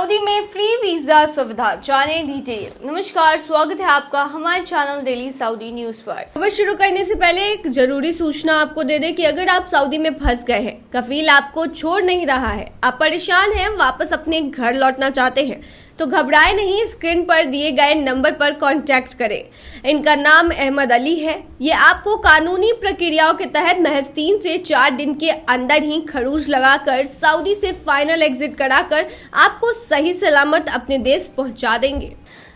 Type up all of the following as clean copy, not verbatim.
Saudi में free visa सुविधा, जाने डिटेल। नमस्कार, स्वागत है आपका हमारे चैनल डेली सऊदी न्यूज पर। खबर शुरू करने से पहले एक जरूरी सूचना आपको दे दें कि अगर आप सऊदी में फंस गए हैं, कफील आपको छोड़ नहीं रहा है, आप परेशान हैं, वापस अपने घर लौटना चाहते हैं, तो घबराए नहीं, स्क्रीन पर दिए गए नंबर पर कांटेक्ट करें। इनका नाम अहमद अली है। ये आपको कानूनी प्रक्रियाओं के तहत महज 3 से 4 दिन के अंदर ही खरूज लगाकर सऊदी से फाइनल एग्जिट कराकर आपको सही सलामत अपने देश पहुंचा देंगे।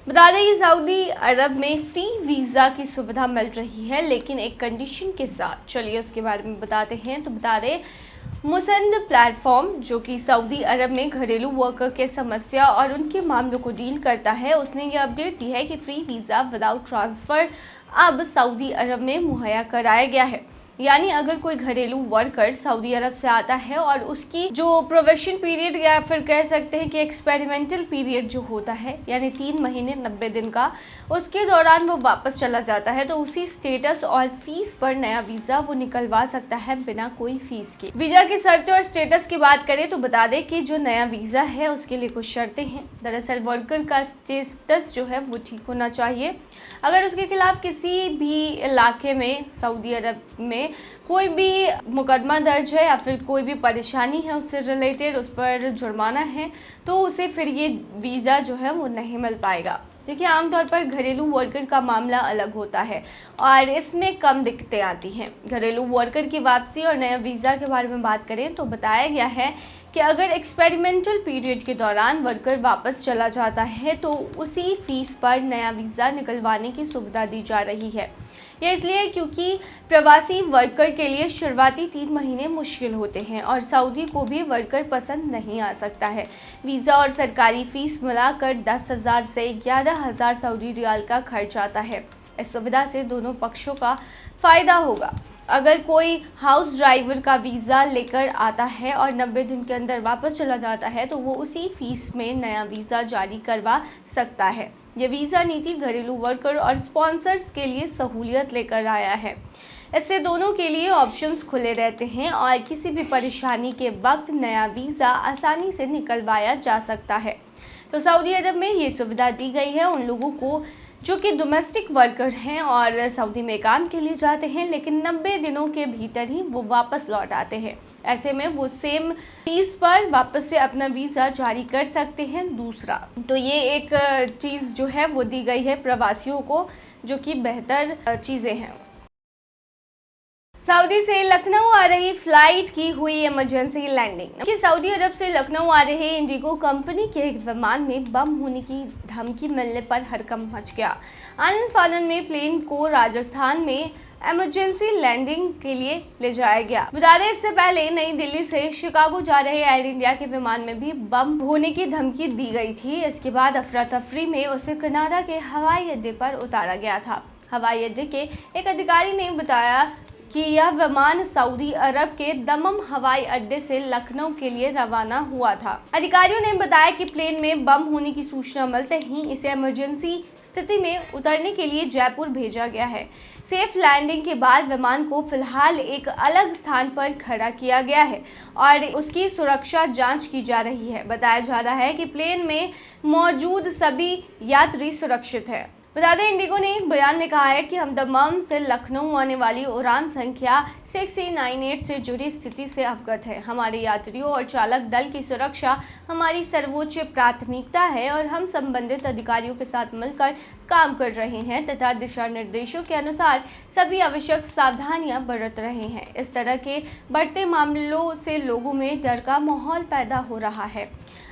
बता दें कि सऊदी अरब में फ्री वीजा की सुविधा मिल रही है, लेकिन एक कंडीशन के साथ। चलिए उसके बारे में बताते हैं। तो बता दें, मुसंद प्लेटफॉर्म, जो कि सऊदी अरब में घरेलू वर्कर के समस्या और उनके मामलों को डील करता है, उसने ये अपडेट दी है कि फ्री वीज़ा विदाउट ट्रांसफ़र अब सऊदी अरब में मुहैया कराया गया है। यानी अगर कोई घरेलू वर्कर सऊदी अरब से आता है और उसकी जो प्रोवेशन पीरियड या फिर कह सकते हैं कि एक्सपेरिमेंटल पीरियड जो होता है, यानी 3 महीने 90 दिन का, उसके दौरान वो वापस चला जाता है, तो उसी स्टेटस और फीस पर नया वीज़ा वो निकलवा सकता है बिना कोई फीस के। वीज़ा की शर्तें और स्टेटस की बात करें तो बता दें कि जो नया वीज़ा है उसके लिए कुछ शर्तें हैं। दरअसल वर्कर का स्टेटस जो है वो ठीक होना चाहिए। अगर उसके खिलाफ किसी भी इलाके में सऊदी अरब में कोई भी मुकदमा दर्ज है या फिर कोई भी परेशानी है उससे रिलेटेड, उस पर जुर्माना है, तो उसे फिर ये वीज़ा जो है वो नहीं मिल पाएगा। देखिए, आमतौर पर घरेलू वर्कर का मामला अलग होता है और इसमें कम दिक्कतें आती हैं। घरेलू वर्कर की वापसी और नया वीज़ा के बारे में बात करें तो बताया गया है कि अगर एक्सपेरिमेंटल पीरियड के दौरान वर्कर वापस चला जाता है तो उसी फीस पर नया वीज़ा निकलवाने की सुविधा दी जा रही है। यह इसलिए क्योंकि प्रवासी वर्कर के लिए शुरुआती 3 महीने मुश्किल होते हैं और सऊदी को भी वर्कर पसंद नहीं आ सकता है। वीज़ा और सरकारी फ़ीस मिलाकर 10,000 से 11,000 सऊदी रियाल का खर्च आता है। इस सुविधा से दोनों पक्षों का फ़ायदा होगा। अगर कोई हाउस ड्राइवर का वीज़ा लेकर आता है और 90 दिन के अंदर वापस चला जाता है तो वो उसी फीस में नया वीज़ा जारी करवा सकता है। ये वीज़ा नीति घरेलू वर्कर और स्पॉन्सर्स के लिए सहूलियत लेकर आया है। इससे दोनों के लिए ऑप्शंस खुले रहते हैं और किसी भी परेशानी के वक्त नया वीज़ा आसानी से निकलवाया जा सकता है। तो सऊदी अरब में ये सुविधा दी गई है उन लोगों को जो कि डोमेस्टिक वर्कर हैं और सऊदी में काम के लिए जाते हैं, लेकिन 90 दिनों के भीतर ही वो वापस लौट आते हैं। ऐसे में वो सेम फीस पर वापस से अपना वीज़ा जारी कर सकते हैं। दूसरा तो ये एक चीज़ जो है वो दी गई है प्रवासियों को, जो कि बेहतर चीज़ें हैं। सऊदी से लखनऊ आ रही फ्लाइट की हुई इमरजेंसी लैंडिंग। कि सऊदी अरब से लखनऊ आ रहे इंडिगो कंपनी के एक विमान में बम होने की धमकी मिलने पर हड़कंप मच गया। आनन फानन में प्लेन को राजस्थान में इमरजेंसी लैंडिंग के लिए ले जाया गया। बता दें, इससे पहले नई दिल्ली से शिकागो जा रहे एयर इंडिया के विमान में भी बम होने की धमकी दी गई थी। इसके बाद अफरा तफरी में उसे कनाडा के हवाई अड्डे पर उतारा गया था। हवाई अड्डे के एक अधिकारी ने बताया कि यह विमान सऊदी अरब के दमम हवाई अड्डे से लखनऊ के लिए रवाना हुआ था। अधिकारियों ने बताया कि प्लेन में बम होने की सूचना मिलते ही इसे इमरजेंसी स्थिति में उतरने के लिए जयपुर भेजा गया है। सेफ लैंडिंग के बाद विमान को फिलहाल एक अलग स्थान पर खड़ा किया गया है और उसकी सुरक्षा जांच की जा रही है। बताया जा रहा है कि प्लेन में मौजूद सभी यात्री सुरक्षित हैं। बता दें, इंडिगो ने एक बयान में कहा है कि हम दमम से लखनऊ आने वाली उड़ान संख्या 698 से जुड़ी स्थिति से अवगत है। हमारे यात्रियों और चालक दल की सुरक्षा हमारी सर्वोच्च प्राथमिकता है और हम संबंधित अधिकारियों के साथ मिलकर काम कर रहे हैं तथा दिशा निर्देशों के अनुसार सभी आवश्यक सावधानियां बरत रहे हैं। इस तरह के बढ़ते मामलों से लोगों में डर का माहौल पैदा हो रहा है।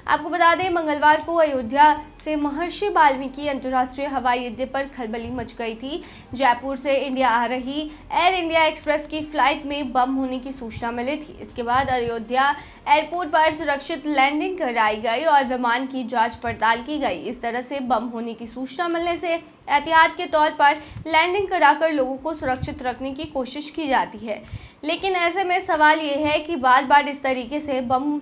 आपको बता दें, मंगलवार को अयोध्या से महर्षि वाल्मीकि अंतर्राष्ट्रीय हवाई अड्डे पर खलबली मच गई थी। जयपुर से इंडिया आ रही एयर इंडिया एक्सप्रेस की फ्लाइट में बम होने की सूचना मिली थी। इसके बाद अयोध्या एयरपोर्ट पर सुरक्षित लैंडिंग कराई गई और विमान की जांच पड़ताल की गई। इस तरह से बम होने की सूचना मिलने से एहतियात के तौर पर लैंडिंग कराकर लोगों को सुरक्षित रखने की कोशिश की जाती है। लेकिन ऐसे में सवाल ये है कि बार बार इस तरीके से बम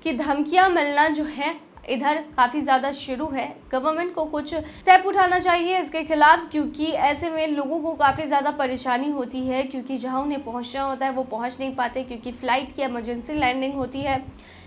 की धमकियां मिलना जो है इधर काफ़ी ज़्यादा शुरू है। गवर्नमेंट को कुछ स्टेप उठाना चाहिए इसके खिलाफ, क्योंकि ऐसे में लोगों को काफ़ी ज़्यादा परेशानी होती है, क्योंकि जहां उन्हें पहुंचना होता है वो पहुंच नहीं पाते, क्योंकि फ़्लाइट की इमरजेंसी लैंडिंग होती है।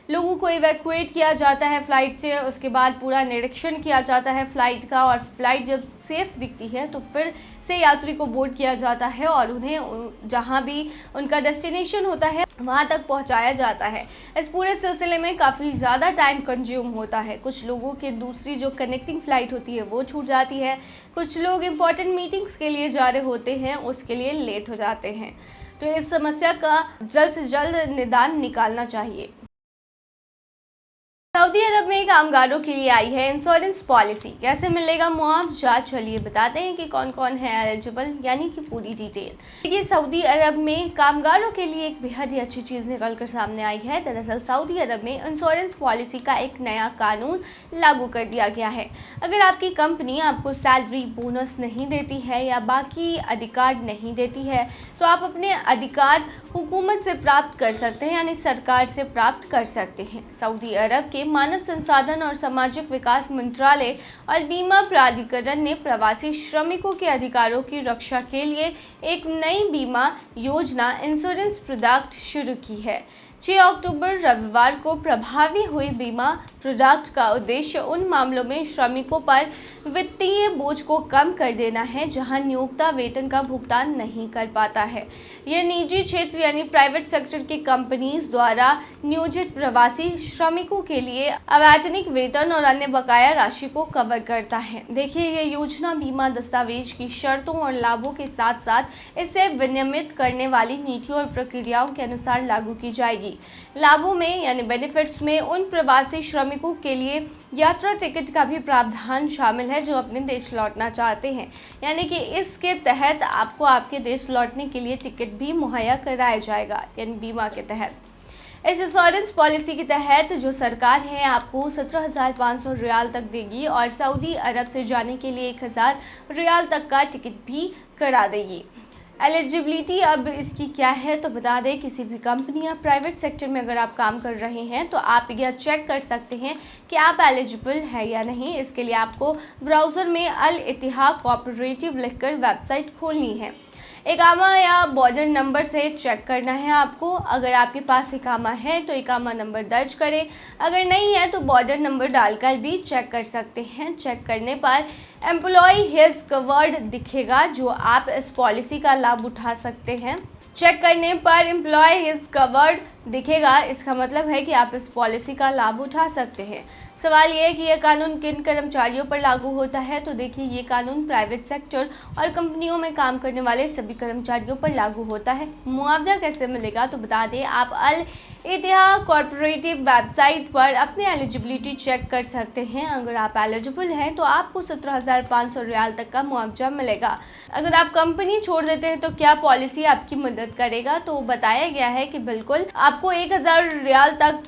लोगों को इवैक्यूएट किया जाता है फ्लाइट से। उसके बाद पूरा निरीक्षण किया जाता है फ्लाइट का, और फ्लाइट जब सेफ दिखती है तो फिर से यात्री को बोर्ड किया जाता है और उन्हें जहां भी उनका डेस्टिनेशन होता है वहां तक पहुंचाया जाता है। इस पूरे सिलसिले में काफ़ी ज़्यादा टाइम कंज्यूम होता है। कुछ लोगों के दूसरी जो कनेक्टिंग फ़्लाइट होती है वो छूट जाती है, कुछ लोग इंपॉर्टेंट मीटिंग्स के लिए जा रहे होते हैं, उसके लिए लेट हो जाते हैं। तो इस समस्या का जल्द से जल्द निदान निकालना चाहिए। सऊदी अरब में कामगारों के लिए आई है इंश्योरेंस पॉलिसी। कैसे मिलेगा मुआवजा, चलिए बताते हैं कि कौन कौन है एलिजिबल, यानी कि पूरी डिटेल। देखिए, सऊदी अरब में कामगारों के लिए एक बेहद ही अच्छी चीज़ निकलकर सामने आई है। दरअसल सऊदी अरब में इंश्योरेंस पॉलिसी का एक नया कानून लागू कर दिया गया है। अगर आपकी कंपनी आपको सैलरी बोनस नहीं देती है या बाकी अधिकार नहीं देती है तो आप अपने अधिकार हुकूमत से प्राप्त कर सकते हैं, यानी सरकार से प्राप्त कर सकते हैं। सऊदी अरब के मानव संसाधन और सामाजिक विकास मंत्रालय और बीमा प्राधिकरण ने प्रवासी श्रमिकों के अधिकारों की रक्षा के लिए एक नई बीमा योजना इंश्योरेंस प्रोडक्ट शुरू की है। 6 अक्टूबर रविवार को प्रभावी हुई बीमा प्रोडक्ट का उद्देश्य उन मामलों में श्रमिकों पर वित्तीय बोझ को कम कर देना है जहां नियोक्ता वेतन का भुगतान नहीं कर पाता है। यह निजी क्षेत्र यानी प्राइवेट सेक्टर की कंपनीज द्वारा नियोजित प्रवासी श्रमिकों के लिए अवैतनिक वेतन और अन्य बकाया राशि को कवर करता है। देखिए, यह योजना बीमा दस्तावेज की शर्तों और लाभों के साथ साथ इसे विनियमित करने वाली नीतियों और प्रक्रियाओं के अनुसार लागू की जाएगी। लाभों में यानी बेनिफिट्स में उन प्रवासी श्रमिकों के लिए यात्रा टिकट का भी प्रावधान शामिल है जो अपने देश लौटना चाहते हैं, यानी कि इसके तहत आपको आपके देश लौटने के लिए टिकट भी मुहैया कराया जाएगा, यानी बीमा के तहत। इस इंश्योरेंस पॉलिसी के तहत जो सरकार है आपको 17,500 रियाल तक देगी और सऊदी अरब से जाने के लिए 1,000 रियाल तक का टिकट भी करा देगी। एलिजिबिलिटी अब इसकी क्या है तो बता दें, किसी भी कंपनी या प्राइवेट सेक्टर में अगर आप काम कर रहे हैं तो आप यह चेक कर सकते हैं कि आप एलिजिबल है या नहीं। इसके लिए आपको ब्राउज़र में अल इत्तिहाद कोऑपरेटिव लिखकर वेबसाइट खोलनी है। इकामा या बॉर्डर नंबर से चेक करना है आपको। अगर आपके पास इकामा है तो इकामा नंबर दर्ज करें, अगर नहीं है तो बॉर्डर नंबर डालकर भी चेक कर सकते हैं। चेक करने पर एम्प्लॉय हिज कवर्ड दिखेगा जो आप इस पॉलिसी का लाभ उठा सकते हैं। चेक करने पर एम्प्लॉय हिज कवर्ड दिखेगा, इसका मतलब है कि आप इस पॉलिसी का लाभ उठा सकते हैं। सवाल ये है कि यह कानून किन कर्मचारियों पर लागू होता है, तो देखिए ये कानून प्राइवेट सेक्टर और कंपनियों में काम करने वाले सभी कर्मचारियों पर लागू होता है। मुआवजा कैसे मिलेगा तो बता दें, आप अल इत्तिहाद कॉर्पोरेटिव वेबसाइट पर अपनी एलिजिबिलिटी चेक कर सकते हैं। अगर आप एलिजिबल हैं तो आपको 17,500 रियाल तक का मुआवजा मिलेगा। अगर आप कंपनी छोड़ देते हैं तो क्या पॉलिसी आपकी मदद करेगा, तो बताया गया है कि बिल्कुल आपको 1,000 रियाल तक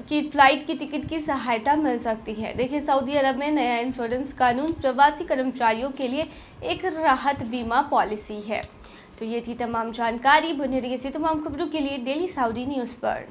की फ्लाइट की टिकट की सहायता मिल सकती है। देखिए, सऊदी अरब में नया इंश्योरेंस कानून प्रवासी कर्मचारियों के लिए एक राहत बीमा पॉलिसी है। तो ये थी तमाम जानकारी। बने रहिए ऐसी तमाम खबरों के लिए डेली सऊदी न्यूज़ पर।